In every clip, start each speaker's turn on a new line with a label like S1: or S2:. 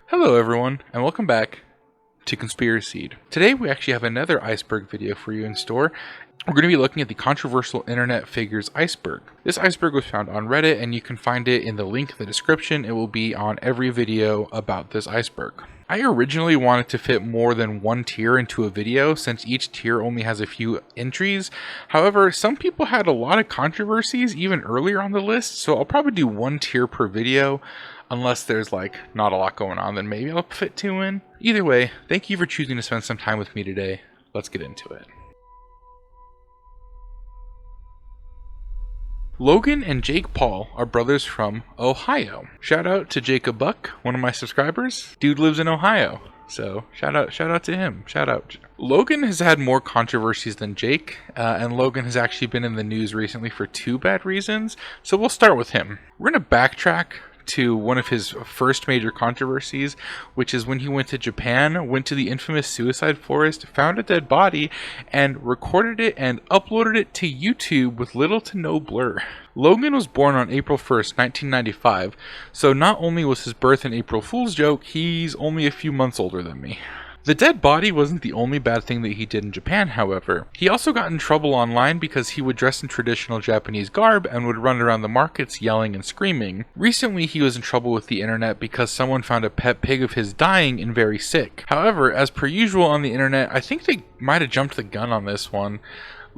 S1: Hello everyone, and welcome back to Conspiracy. Today we actually have another Iceberg video for you in store. We're going to be looking at the controversial internet figures Iceberg. This iceberg was found on Reddit, and you can find it in the link in the description. It will be on every video about this iceberg. I originally wanted to fit more than one tier into a video since each tier only has a few entries. However, some people had a lot of controversies even earlier on the list, so I'll probably do one tier per video. Unless there's not a lot going on, then maybe I'll fit two in. Either way, thank you for choosing to spend some time with me today. Let's get into it. Logan and Jake Paul are brothers from Ohio. Shout out to Jacob Buck, one of my subscribers. Dude lives in Ohio, so shout out to him. Shout out. Logan has had more controversies than Jake, and Logan has actually been in the news recently for two bad reasons, so we'll start with him. We're going to backtrack to one of his first major controversies, which is when he went to Japan, went to the infamous suicide forest, found a dead body, and recorded it and uploaded it to YouTube with little to no blur. Logan was born on April 1st, 1995, so not only was his birth an April Fool's joke, he's only a few months older than me. The dead body wasn't the only bad thing that he did in Japan, however. He also got in trouble online because he would dress in traditional Japanese garb and would run around the markets yelling and screaming. Recently, he was in trouble with the internet because someone found a pet pig of his dying and very sick. However, as per usual on the internet, I think they might have jumped the gun on this one.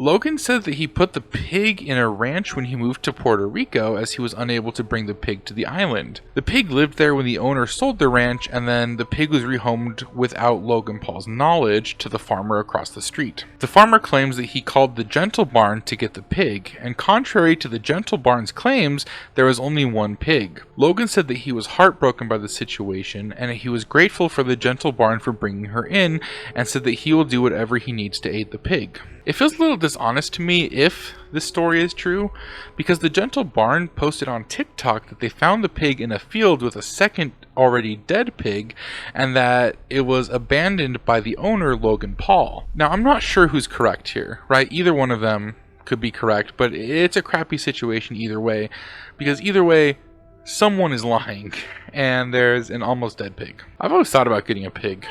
S1: Logan said that he put the pig in a ranch when he moved to Puerto Rico as he was unable to bring the pig to the island. The pig lived there when the owner sold the ranch, and then the pig was rehomed without Logan Paul's knowledge to the farmer across the street. The farmer claims that he called the Gentle Barn to get the pig, and contrary to the Gentle Barn's claims, there was only one pig. Logan said that he was heartbroken by the situation, and that he was grateful for the Gentle Barn for bringing her in, and said that he will do whatever he needs to aid the pig. It feels a little dishonest to me if this story is true, because the Gentle Barn posted on TikTok that they found the pig in a field with a second already dead pig, and that it was abandoned by the owner, Logan Paul. Now, I'm not sure who's correct here, right? Either one of them could be correct, but it's a crappy situation either way, because either way, someone is lying, and there's an almost dead pig. I've always thought about getting a pig.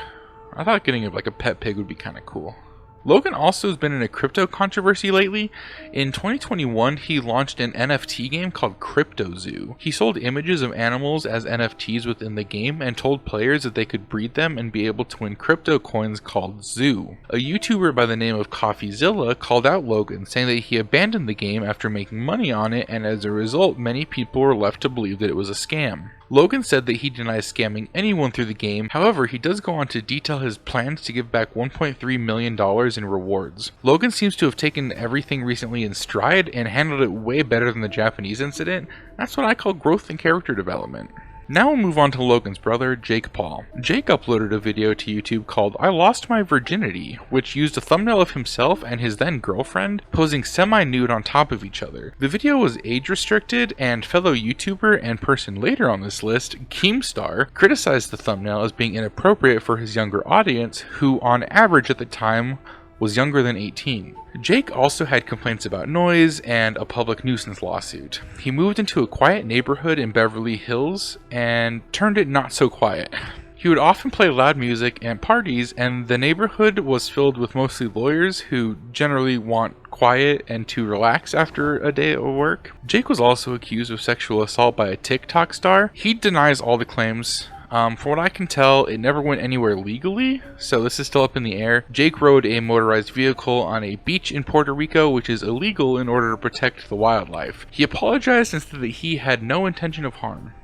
S1: I thought getting a pet pig would be kind of cool. Logan also has been in a crypto controversy lately. In 2021, he launched an NFT game called Crypto Zoo. He sold images of animals as NFTs within the game and told players that they could breed them and be able to win crypto coins called Zoo. A YouTuber by the name of CoffeeZilla called out Logan, saying that he abandoned the game after making money on it, and as a result, many people were left to believe that it was a scam. Logan said that he denies scamming anyone through the game. However, he does go on to detail his plans to give back $1.3 million in rewards. Logan seems to have taken everything recently in stride and handled it way better than the Japanese incident. That's what I call growth and character development. Now we'll move on to Logan's brother, Jake Paul. Jake uploaded a video to YouTube called I Lost My Virginity, which used a thumbnail of himself and his then girlfriend posing semi-nude on top of each other. The video was age restricted, and fellow YouTuber and person later on this list, Keemstar, criticized the thumbnail as being inappropriate for his younger audience, who on average at the time was younger than 18. Jake also had complaints about noise and a public nuisance lawsuit. He moved into a quiet neighborhood in Beverly Hills and turned it not so quiet. He would often play loud music at parties, and the neighborhood was filled with mostly lawyers who generally want quiet and to relax after a day of work. Jake was also accused of sexual assault by a TikTok star. He denies all the claims. From what I can tell, it never went anywhere legally, so this is still up in the air. Jake rode a motorized vehicle on a beach in Puerto Rico, which is illegal in order to protect the wildlife. He apologized and said that he had no intention of harm.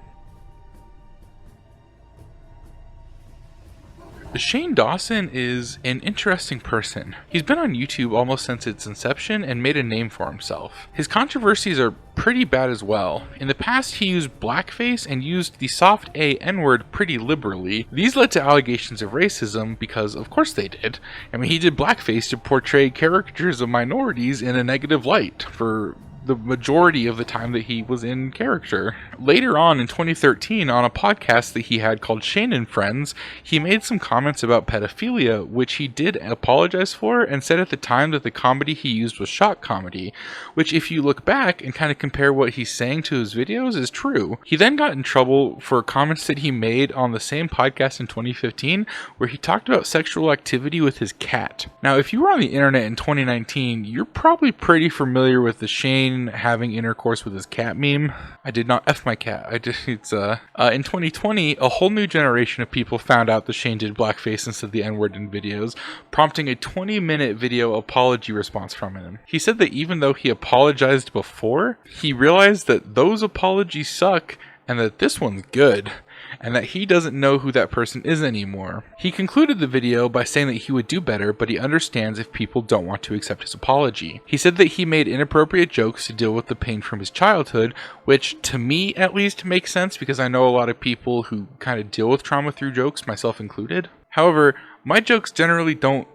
S1: Shane Dawson is an interesting person. He's been on YouTube almost since its inception and made a name for himself. His controversies are pretty bad as well. In the past, he used blackface and used the soft A N-word pretty liberally. These led to allegations of racism because, of course they did. I mean, he did blackface to portray characters of minorities in a negative light for the majority of the time that he was in character. Later on in 2013, on a podcast that he had called Shane and Friends, he made some comments about pedophilia, which he did apologize for and said at the time that the comedy he used was shock comedy, which if you look back and kind of compare what he's saying to his videos is true. He then got in trouble for comments that he made on the same podcast in 2015 where he talked about sexual activity with his cat. Now, if you were on the internet in 2019, you're probably pretty familiar with the Shane having intercourse with his cat meme. I did not F my cat. In 2020, a whole new generation of people found out that Shane did blackface instead of the N-word in videos, prompting a 20-minute video apology response from him. He said that even though he apologized before, he realized that those apologies suck and that this one's good, and that he doesn't know who that person is anymore. He concluded the video by saying that he would do better, but he understands if people don't want to accept his apology. He said that he made inappropriate jokes to deal with the pain from his childhood, which to me at least makes sense because I know a lot of people who kind of deal with trauma through jokes, myself included. However, my jokes generally don't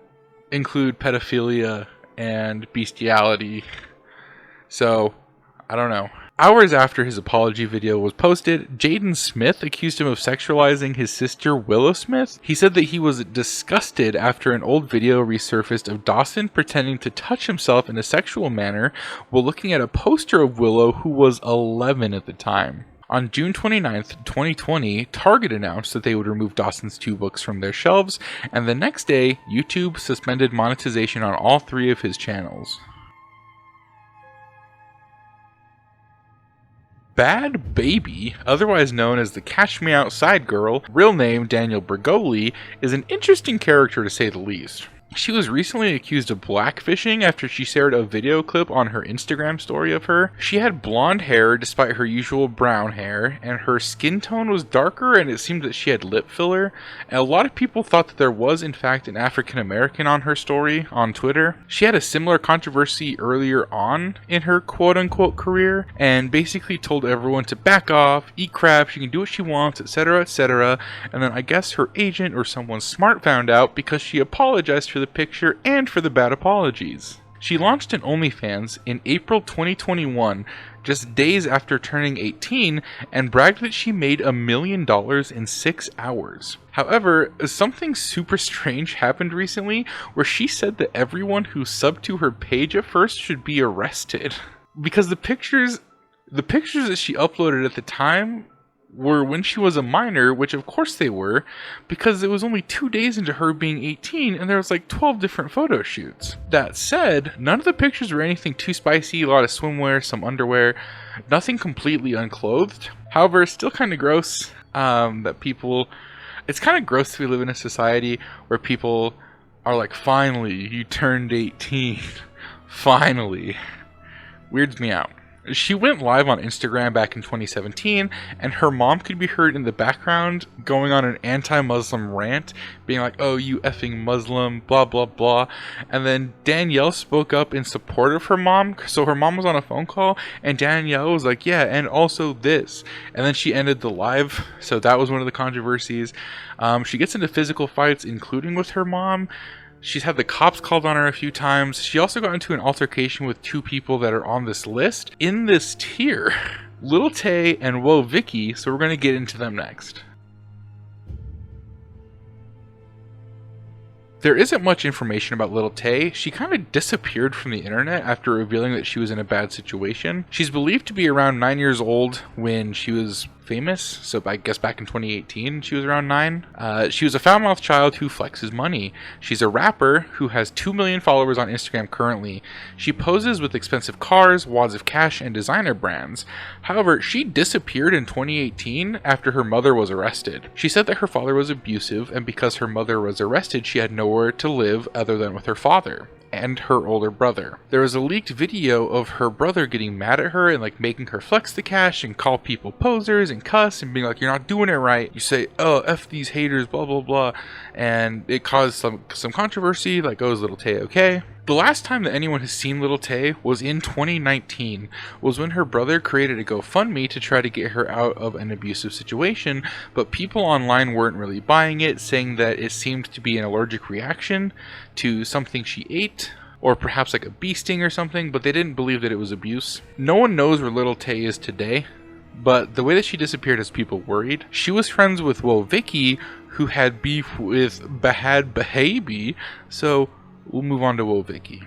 S1: include pedophilia and bestiality, so I don't know. Hours after his apology video was posted, Jaden Smith accused him of sexualizing his sister Willow Smith. He said that he was disgusted after an old video resurfaced of Dawson pretending to touch himself in a sexual manner while looking at a poster of Willow, who was 11 at the time. On June 29th, 2020, Target announced that they would remove Dawson's 2 books from their shelves, and the next day, YouTube suspended monetization on all 3 of his channels. Bad Baby, otherwise known as the Catch Me Outside girl, real name Danielle Brigoli, is an interesting character to say the least. She was recently accused of blackfishing after she shared a video clip on her Instagram story of her. She had blonde hair despite her usual brown hair, and her skin tone was darker, and it seemed that she had lip filler. And a lot of people thought that there was in fact an African American on her story on Twitter. She had a similar controversy earlier on in her quote-unquote career, and basically told everyone to back off, eat crap, she can do what she wants, etc, etc. And then I guess her agent or someone smart found out because she apologized for the picture and for the bad apologies. She launched an OnlyFans in April 2021, just days after turning 18, and bragged that she made $1 million in 6 hours. However, something super strange happened recently where she said that everyone who subbed to her page at first should be arrested. Because the pictures that she uploaded at the time were when she was a minor, which of course they were, because it was only 2 days into her being 18 and there was like 12 different photo shoots. That said, none of the pictures were anything too spicy, a lot of swimwear, some underwear, nothing completely unclothed. However, it's still kind of gross it's kind of gross to live in a society where people are like, finally, you turned 18. Finally. Weirds me out. She went live on Instagram back in 2017, and her mom could be heard in the background going on an anti-Muslim rant, being like, oh, you effing Muslim, blah, blah, blah. And then Danielle spoke up in support of her mom, so her mom was on a phone call, and Danielle was like, yeah, and also this. And then she ended the live, so that was one of the controversies. She gets into physical fights, including with her mom. She's had the cops called on her a few times. She also got into an altercation with 2 people that are on this list in this tier, Lil Tay and Vicky, so we're going to get into them next. There isn't much information about Lil Tay. She kind of disappeared from the internet after revealing that she was in a bad situation. She's believed to be around 9 years old when she was famous, so I guess back in 2018 she was around 9. She was a foul-mouthed child who flexes money. She's a rapper who has 2 million followers on Instagram currently. She poses with expensive cars, wads of cash, and designer brands. However, she disappeared in 2018 after her mother was arrested. She said that her father was abusive, and because her mother was arrested, she had nowhere to live other than with her father and her older brother. There was a leaked video of her brother getting mad at her and like making her flex the cash and call people posers and cuss and being like, you're not doing it right. You say, oh, F these haters, blah, blah, blah. And it caused some controversy, like, oh, is Lil Tay okay? The last time that anyone has seen Lil Tay was in 2019, was when her brother created a GoFundMe to try to get her out of an abusive situation, but people online weren't really buying it, saying that it seemed to be an allergic reaction to something she ate. or perhaps like a bee sting or something, but they didn't believe that it was abuse. No one knows where little Tay is today, but the way that she disappeared has people worried. She was friends with, well, Vicky, who had beef with Bahad Bahabi, so we'll move on to Whoa Vicky.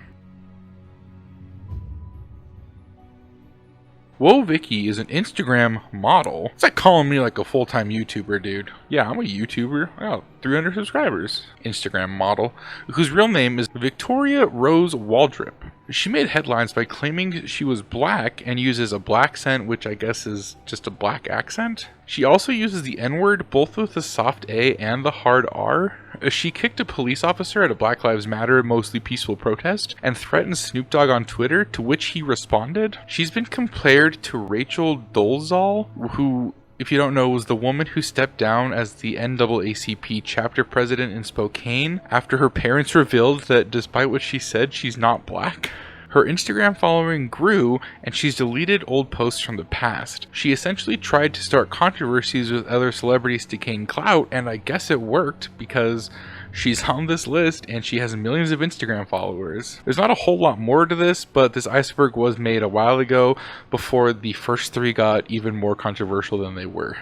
S1: Whoa Vicky is an Instagram model. It's like calling me like a full-time YouTuber, dude. Yeah, I'm a YouTuber. I got 300 subscribers. Instagram model, whose real name is Victoria Rose Waldrop. She made headlines by claiming she was black and uses a black scent, which I guess is just a black accent. She also uses the N-word, both with the soft A and the hard R. She kicked a police officer at a Black Lives Matter mostly peaceful protest and threatened Snoop Dogg on Twitter, to which he responded. She's been compared to Rachel Dolezal, who, if you don't know, was the woman who stepped down as the NAACP chapter president in Spokane after her parents revealed that despite what she said, she's not black. Her Instagram following grew, and she's deleted old posts from the past. She essentially tried to start controversies with other celebrities to gain clout, and I guess it worked because she's on this list and she has millions of Instagram followers. There's not a whole lot more to this, but this iceberg was made a while ago before the first three got even more controversial than they were.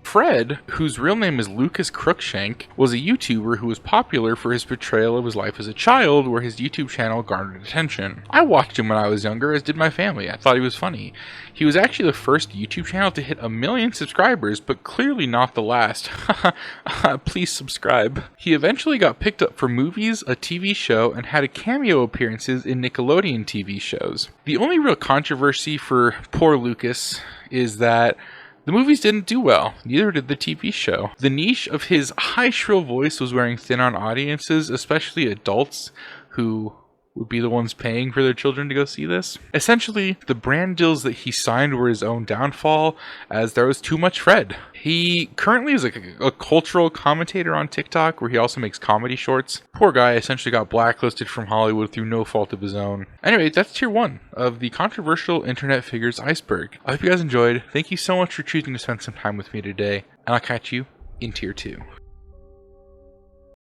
S1: Fred, whose real name is Lucas Cruikshank, was a YouTuber who was popular for his portrayal of his life as a child, where his YouTube channel garnered attention. I watched him when I was younger, as did my family. I thought he was funny. He was actually the first YouTube channel to hit 1 million subscribers, but clearly not the last. Please subscribe. He eventually got picked up for movies, a TV show, and had cameo appearances in Nickelodeon TV shows. The only real controversy for poor Lucas is that the movies didn't do well, neither did the TV show. The niche of his high shrill voice was wearing thin on audiences, especially adults who would be the ones paying for their children to go see this. Essentially, the brand deals that he signed were his own downfall, as there was too much Fred. He currently is a cultural commentator on TikTok, where he also makes comedy shorts. Poor guy essentially got blacklisted from Hollywood through no fault of his own. Anyway, that's tier 1 of the controversial internet figures Iceberg. I hope you guys enjoyed. Thank you so much for choosing to spend some time with me today, and I'll catch you in tier 2.